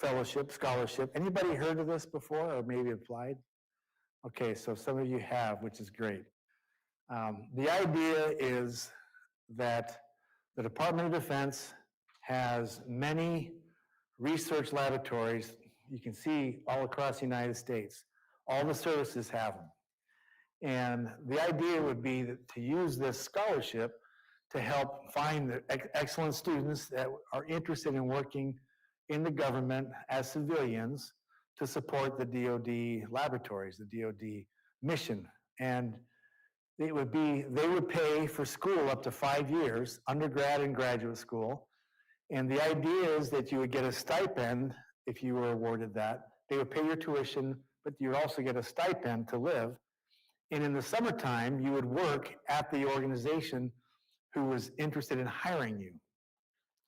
Fellowship, Scholarship. Anybody heard of this before or maybe applied? Okay, so some of you have, which is great. The idea is that the Department of Defense has many research laboratories. You can see all across the United States. All the services have them. And the idea would be to use this scholarship to help find the excellent students that are interested in working in the government as civilians to support the DoD laboratories, the DoD mission. And they would pay for school up to 5 years, undergrad and graduate school. And the idea is that you would get a stipend if you were awarded that. They would pay your tuition, but you would also get a stipend to live. And in the summertime, you would work at the organization who was interested in hiring you.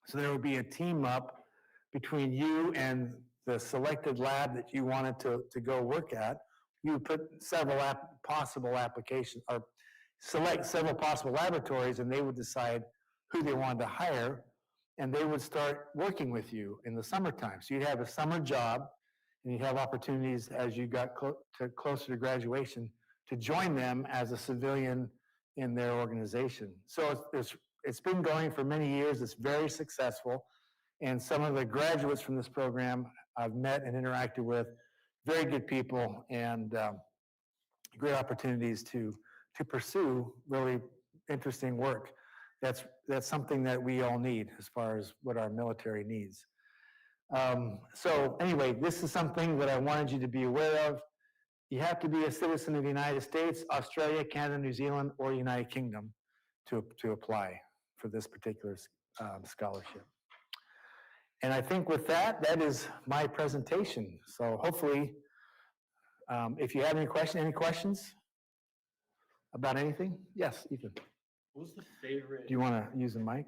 So there would be a team up between you and the selected lab that you wanted to go work at. You would put several possible applications or select several possible laboratories, and they would decide who they wanted to hire, and they would start working with you in the summertime. So you'd have a summer job, and you'd have opportunities as you got closer to graduation to join them as a civilian in their organization. So it's been going for many years. It's very successful. And some of the graduates from this program I've met and interacted with, very good people, and great opportunities to pursue really interesting work. That's something that we all need as far as what our military needs. So anyway, this is something that I wanted you to be aware of. You have to be a citizen of the United States, Australia, Canada, New Zealand, or United Kingdom to apply for this particular scholarship. And I think with that, that is my presentation. So hopefully, if you have any questions about anything? Yes, Ethan. What was the favorite? Do you want to use the mic?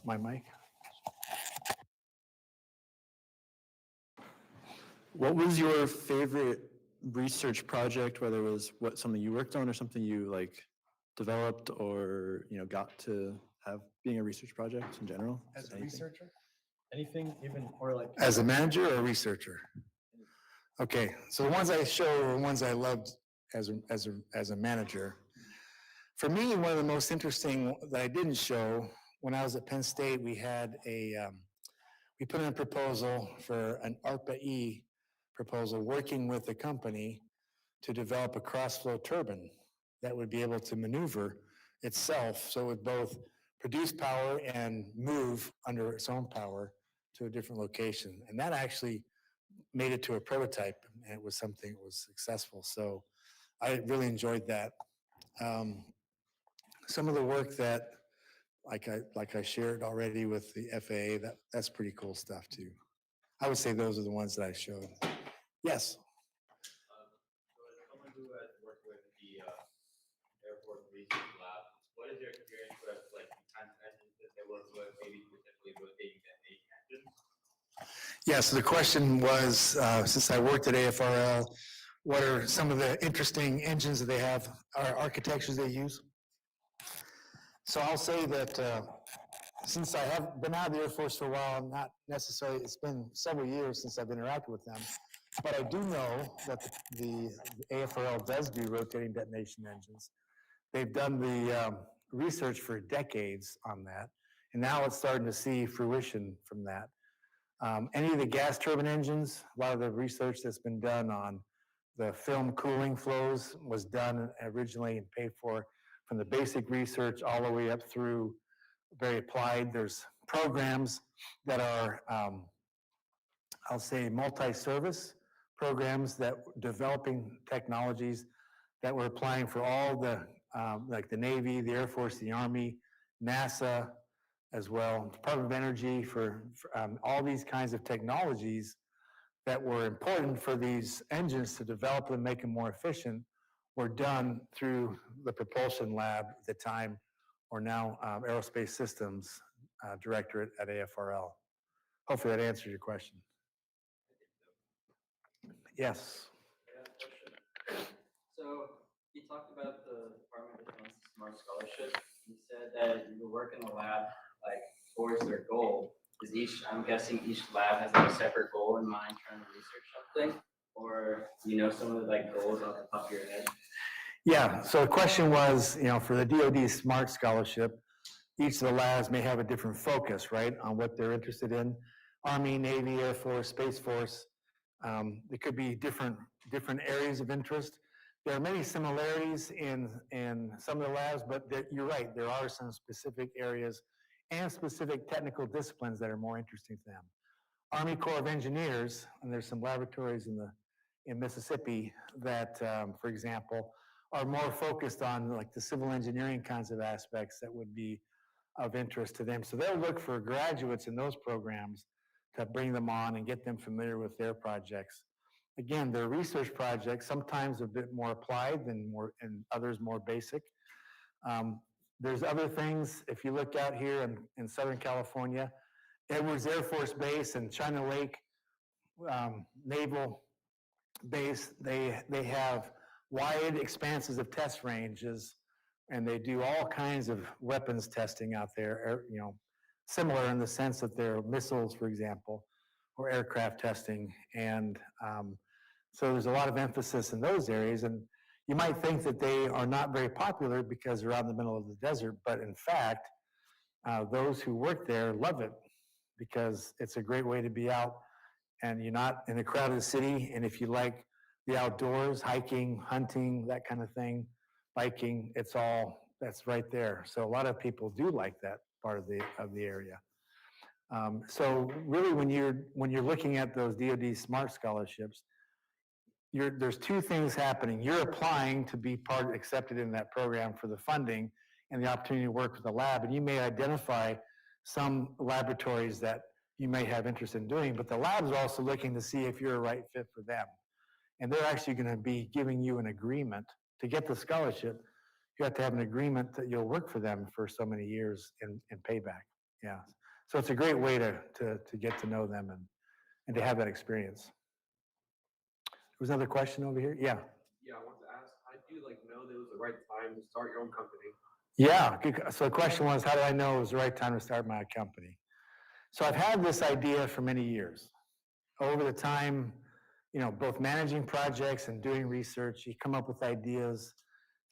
My mic? What was your favorite research project, whether it was something you worked on or something you like developed or got to have being a research project in general? As a Anything? researcher? Anything even or like As a manager or a researcher? Okay, so the ones I show are the ones I loved as a manager. For me, one of the most interesting that I didn't show, when I was at Penn State, we had we put in a proposal for an ARPA-E proposal working with the company to develop a cross-flow turbine that would be able to maneuver itself, so it would both produce power and move under its own power to a different location. And that actually made it to a prototype, and it was something that was successful. So I really enjoyed that. Some of the work that, like I shared already with the FAA, that's pretty cool stuff too. I would say those are the ones that I showed. Yes. So as someone who has worked with the Air Force Research Lab, what is your experience with like the kinds of engines that they work with, maybe specifically rotating detonation engines? Yeah, so the question was, since I worked at AFRL, what are some of the interesting engines that they have, or architectures they use? So I'll say that since I have been out of the Air Force for a while, not necessarily, it's been several years since I've interacted with them, but I do know that the AFRL does do rotating detonation engines. They've done the research for decades on that, and now it's starting to see fruition from that. Any of the gas turbine engines, a lot of the research that's been done on the film cooling flows was done originally and paid for from the basic research all the way up through very applied. There's programs that are, I'll say, multi-service programs that developing technologies that we're applying for all the, like the Navy, the Air Force, the Army, NASA, as well, Department of Energy for all these kinds of technologies that were important for these engines to develop and make them more efficient were done through the propulsion lab at the time, or now Aerospace Systems Directorate at AFRL. Hopefully that answers your question. Yes. So you talked about the Department of Defense Smart Scholarship. You said that you work in the lab like towards their goal. Is I'm guessing each lab has like a separate goal in mind trying to research something, or some of the like goals off the top of your head? Yeah, so the question was, for the DoD Smart Scholarship, each of the labs may have a different focus, right, on what they're interested in. Army, Navy, Air Force, Space Force. There could be different areas of interest. There are many similarities in some of the labs, but you're right, there are some specific areas and specific technical disciplines that are more interesting to them. Army Corps of Engineers, and there's some laboratories in Mississippi that, for example, are more focused on like the civil engineering kinds of aspects that would be of interest to them. So they'll look for graduates in those programs to bring them on and get them familiar with their projects. again, they're research projects, sometimes a bit more applied and others more basic. There's other things, if you look out here in Southern California, Edwards Air Force Base and China Lake Naval Base, they have wide expanses of test ranges, and they do all kinds of weapons testing out there, similar in the sense that they're missiles, for example, or aircraft testing. And so there's a lot of emphasis in those areas. And you might think that they are not very popular because they're out in the middle of the desert, but in fact, those who work there love it because it's a great way to be out and you're not in a crowded city. And if you like the outdoors, hiking, hunting, that kind of thing, biking, that's right there. So a lot of people do like that part of the area. So really, when you're looking at those DoD SMART scholarships, there's two things happening. You're applying to be accepted in that program for the funding and the opportunity to work with the lab, and you may identify some laboratories that you may have interest in doing, but the lab's also looking to see if you're a right fit for them. And they're actually going to be giving you an agreement to get the scholarship. You have to have an agreement that you'll work for them for so many years in payback. Yeah. So it's a great way to get to know them and to have that experience. There was another question over here. Yeah. Yeah, I want to ask, how do you know that it was the right time to start your own company? Yeah, good. So the question was, how do I know it was the right time to start my company? So I've had this idea for many years. Over the time, both managing projects and doing research, you come up with ideas,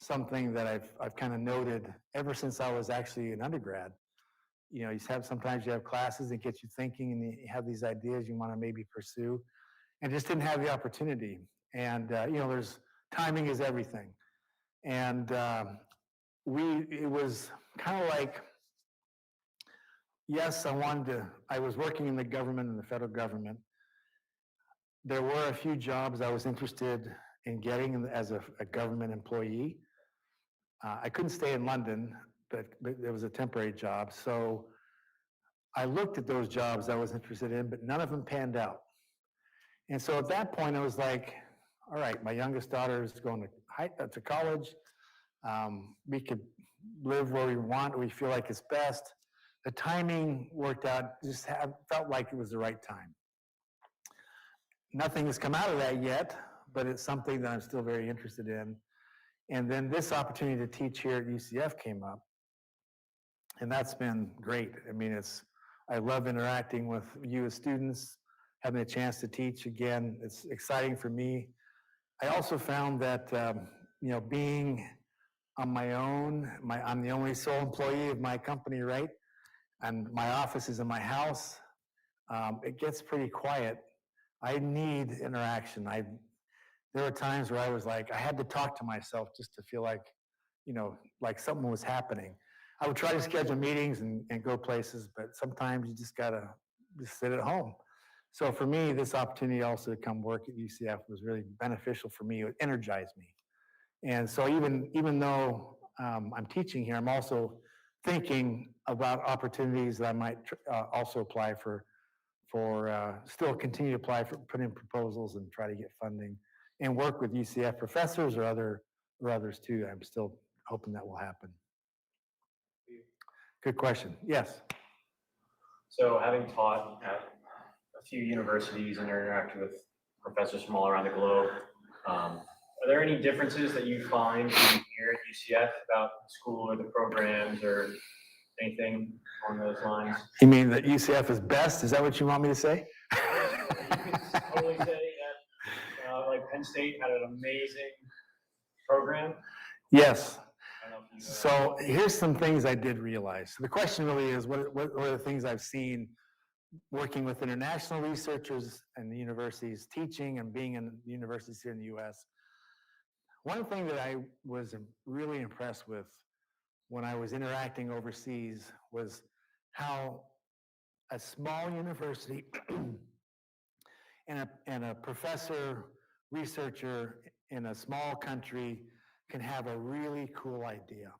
something that I've kind of noted ever since I was actually an undergrad. Sometimes you have classes that get you thinking and you have these ideas you want to maybe pursue and just didn't have the opportunity. And, there's timing is everything. And it was kind of like, yes, I was working in the government, in the federal government. There were a few jobs I was interested in getting as a government employee. I couldn't stay in London, but there was a temporary job. So I looked at those jobs I was interested in, but none of them panned out. And so at that point, I was like, all right, my youngest daughter is going to college. We could live where we want, we feel like it's best. The timing worked out, felt like it was the right time. Nothing has come out of that yet, but it's something that I'm still very interested in. And then this opportunity to teach here at UCF came up. And that's been great. I mean, I love interacting with you as students, having a chance to teach again. It's exciting for me. I also found that, being on my own, I'm the only sole employee of my company, right? And my office is in my house. It gets pretty quiet. I need interaction. There were times where I was like, I had to talk to myself just to feel like, like something was happening. I would try to schedule meetings and go places, but sometimes you just gotta sit at home. So for me, this opportunity also to come work at UCF was really beneficial for me. It energized me. And so even though I'm teaching here, I'm also thinking about opportunities that I might also apply for still continue to apply for, put in proposals and try to get funding and work with UCF professors or others too. I'm still hoping that will happen. Good question. Yes. So having taught at a few universities and interacted with professors from all around the globe, are there any differences that you find here at UCF about the school or the programs or anything along those lines? You mean that UCF is best? Is that what you want me to say? You could totally say that like Penn State had an amazing program. Yes. I don't know if you, So here's some things I did realize. So the question really is, what are the things I've seen working with international researchers and the universities, teaching and being in the universities here in the US? One thing that I was really impressed with when I was interacting overseas was how a small university and a professor, researcher in a small country can have a really cool idea.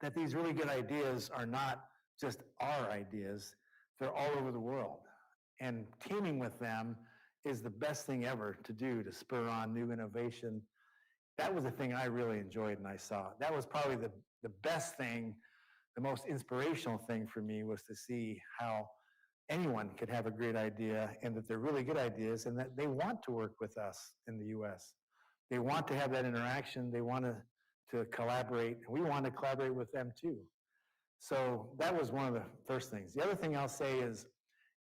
That these really good ideas are not just our ideas, they're all over the world. And teaming with them is the best thing ever to do to spur on new innovation. That was the thing I really enjoyed and I saw. That was probably the best thing, the most inspirational thing for me was to see how anyone could have a great idea and that they're really good ideas and that they want to work with us in the US. They want to have that interaction. They want to collaborate, and we want to collaborate with them too. So that was one of the first things. The other thing I'll say is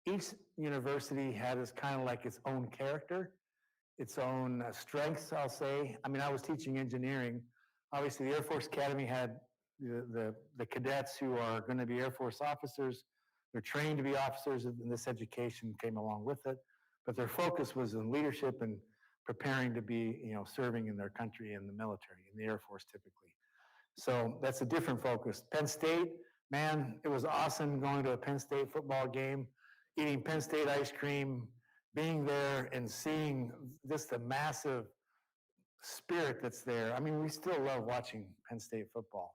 each university had its kind of like its own character, its own strengths, I'll say. I mean, I was teaching engineering. Obviously, the Air Force Academy had the cadets who are going to be Air Force officers. They're trained to be officers, and this education came along with it. But their focus was in leadership and preparing to be, serving in their country in the military, in the Air Force typically. So that's a different focus. Penn State, man, it was awesome going to a Penn State football game, eating Penn State ice cream, being there and seeing just the massive spirit that's there. I mean, we still love watching Penn State football.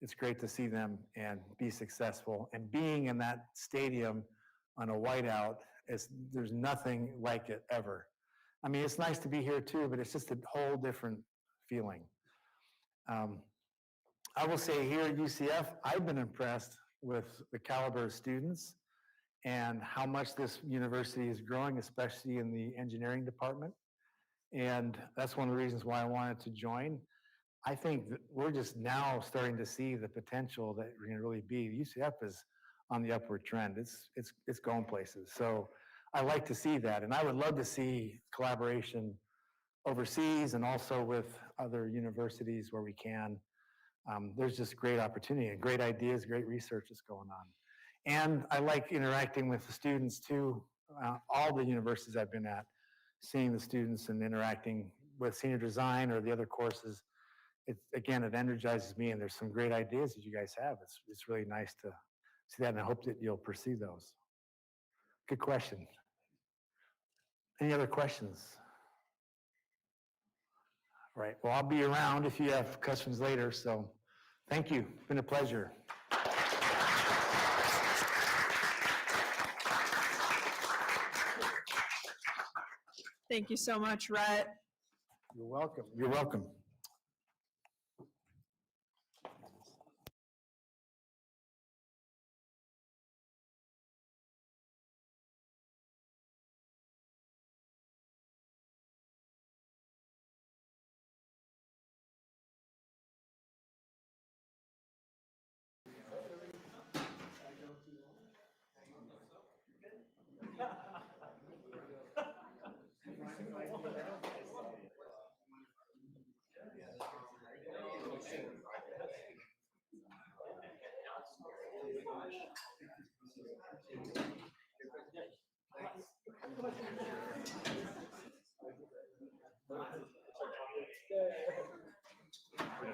It's great to see them and be successful. And being in that stadium on a whiteout, there's nothing like it ever. I mean, it's nice to be here too, but it's just a whole different feeling. I will say here at UCF, I've been impressed with the caliber of students and how much this university is growing, especially in the engineering department. And that's one of the reasons why I wanted to join. I think that we're just now starting to see the potential that we're going to really be. UCF is on the upward trend. It's going places. So I like to see that. And I would love to see collaboration overseas and also with other universities where we can. There's just great opportunity and great ideas, great research that's going on. And I like interacting with the students too. All the universities I've been at, seeing the students and interacting with senior design or the other courses, it energizes me, and there's some great ideas that you guys have. It's really nice to see that, and I hope that you'll pursue those. Good question. Any other questions? All right, well, I'll be around if you have questions later, so thank you. It's been a pleasure. Thank you so much, Rhett. You're welcome. You're welcome.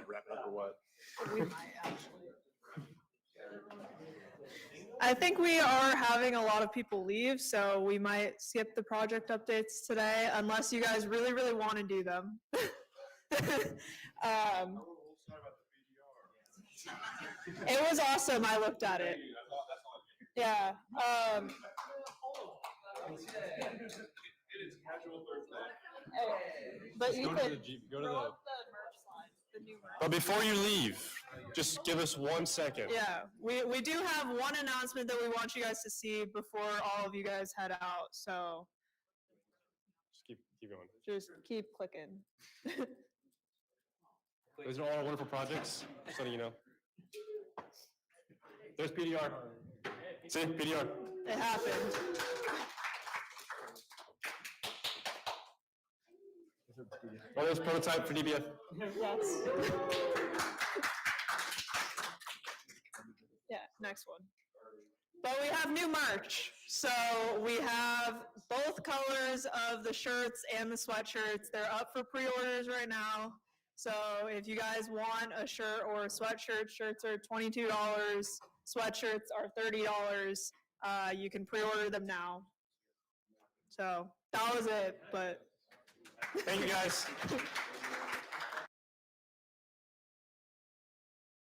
Wrap it up or what? We might actually. I think we are having a lot of people leave, so we might skip the project updates today unless you guys really, really want to do them. It was awesome. I looked at it. Yeah. But you could Go to throw up the merch slides, the new merch. But before you leave, just give us 1 second. Yeah, we do have one announcement that we want you guys to see before all of you guys head out. So Just keep going. just keep clicking. Those are all our wonderful projects, just letting you know. There's PDR. See, PDR. It happened. Oh, there's prototype for DBF. Yes. Yeah, next one. But we have new merch. So we have both colors of the shirts and the sweatshirts. They're up for pre-orders right now. So if you guys want a shirt or a sweatshirt, shirts are $22, sweatshirts are $30. You can pre-order them now. So that was it, but. Thank you, guys.